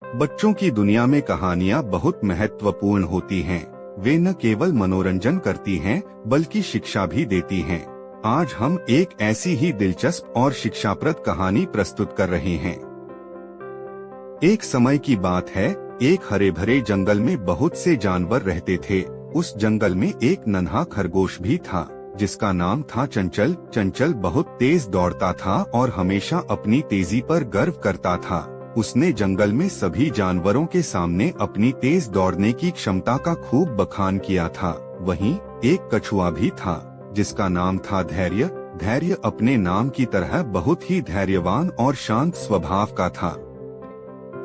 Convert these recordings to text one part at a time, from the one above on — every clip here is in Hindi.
बच्चों की दुनिया में कहानियाँ बहुत महत्वपूर्ण होती हैं। वे न केवल मनोरंजन करती हैं, बल्कि शिक्षा भी देती हैं। आज हम एक ऐसी ही दिलचस्प और शिक्षाप्रद कहानी प्रस्तुत कर रहे हैं। एक समय की बात है, एक हरे भरे जंगल में बहुत से जानवर रहते थे। उस जंगल में एक नन्हा खरगोश भी था, जिसका नाम था चंचल। चंचल बहुत तेज दौड़ता था और हमेशा अपनी तेजी पर गर्व करता था। उसने जंगल में सभी जानवरों के सामने अपनी तेज दौड़ने की क्षमता का खूब बखान किया था। वहीं एक कछुआ भी था, जिसका नाम था धैर्य। धैर्य अपने नाम की तरह बहुत ही धैर्यवान और शांत स्वभाव का था।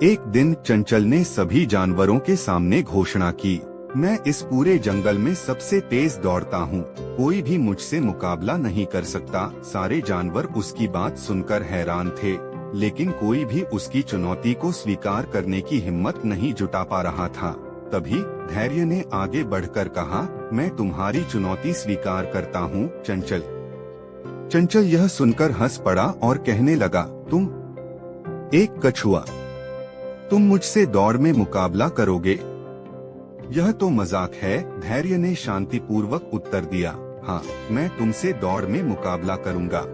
एक दिन चंचल ने सभी जानवरों के सामने घोषणा की, मैं इस पूरे जंगल में सबसे तेज दौड़ता हूँ। कोई भी मुझसे मुकाबला नहीं कर सकता। सारे जानवर उसकी बात सुनकर हैरान थे, लेकिन कोई भी उसकी चुनौती को स्वीकार करने की हिम्मत नहीं जुटा पा रहा था। तभी धैर्य ने आगे बढ़कर कहा, मैं तुम्हारी चुनौती स्वीकार करता हूँ चंचल। चंचल यह सुनकर हंस पड़ा और कहने लगा, तुम एक कछुआ, तुम मुझसे दौड़ में मुकाबला करोगे? यह तो मजाक है। धैर्य ने शांतिपूर्वक उत्तर दिया, हाँ, मैं तुमसे दौड़ में मुकाबला करूँगा।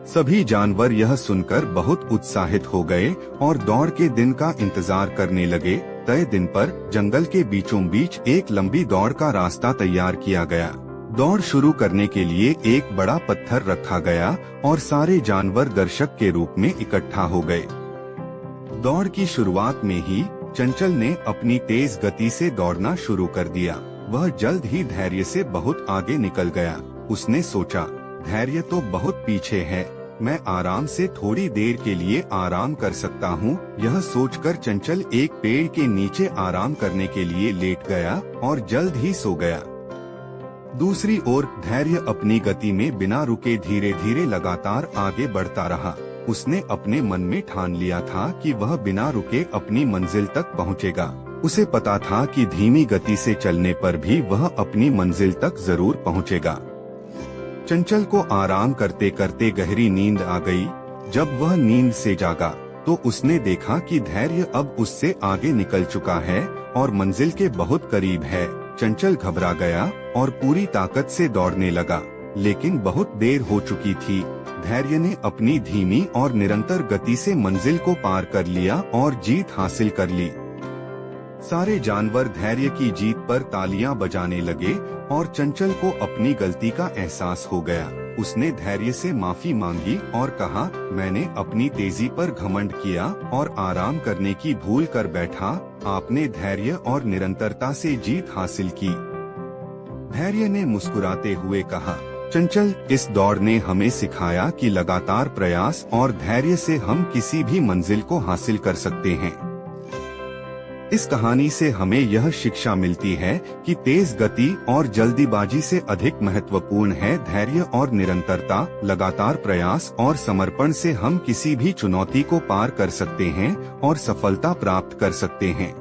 सभी जानवर यह सुनकर बहुत उत्साहित हो गए और दौड़ के दिन का इंतजार करने लगे। तय दिन पर जंगल के बीचों बीच एक लंबी दौड़ का रास्ता तैयार किया गया। दौड़ शुरू करने के लिए एक बड़ा पत्थर रखा गया और सारे जानवर दर्शक के रूप में इकट्ठा हो गए। दौड़ की शुरुआत में ही चंचल ने अपनी तेज गति से दौड़ना शुरू कर दिया। वह जल्द ही धैर्य से बहुत आगे निकल गया। उसने सोचा, धैर्य तो बहुत पीछे है, मैं आराम से थोड़ी देर के लिए आराम कर सकता हूँ। यह सोचकर चंचल एक पेड़ के नीचे आराम करने के लिए लेट गया और जल्द ही सो गया। दूसरी ओर धैर्य अपनी गति में बिना रुके धीरे धीरे लगातार आगे बढ़ता रहा। उसने अपने मन में ठान लिया था कि वह बिना रुके अपनी मंजिल तक पहुँचेगा। उसे पता था कि धीमी गति से चलने पर भी वह अपनी मंजिल तक जरूर पहुँचेगा। चंचल को आराम करते करते गहरी नींद आ गई। जब वह नींद से जागा तो उसने देखा कि धैर्य अब उससे आगे निकल चुका है और मंजिल के बहुत करीब है। चंचल घबरा गया और पूरी ताकत से दौड़ने लगा, लेकिन बहुत देर हो चुकी थी। धैर्य ने अपनी धीमी और निरंतर गति से मंजिल को पार कर लिया और जीत हासिल कर ली। सारे जानवर धैर्य की जीत पर तालियां बजाने लगे और चंचल को अपनी गलती का एहसास हो गया। उसने धैर्य से माफी मांगी और कहा, मैंने अपनी तेजी पर घमंड किया और आराम करने की भूल कर बैठा। आपने धैर्य और निरंतरता से जीत हासिल की। धैर्य ने मुस्कुराते हुए कहा, चंचल, इस दौड़ ने हमें सिखाया कि लगातार प्रयास और धैर्य से हम किसी भी मंजिल को हासिल कर सकते हैं। इस कहानी से हमें यह शिक्षा मिलती है कि तेज गति और जल्दीबाजी से अधिक महत्वपूर्ण है धैर्य और निरंतरता। लगातार प्रयास और समर्पण से हम किसी भी चुनौती को पार कर सकते हैं और सफलता प्राप्त कर सकते हैं।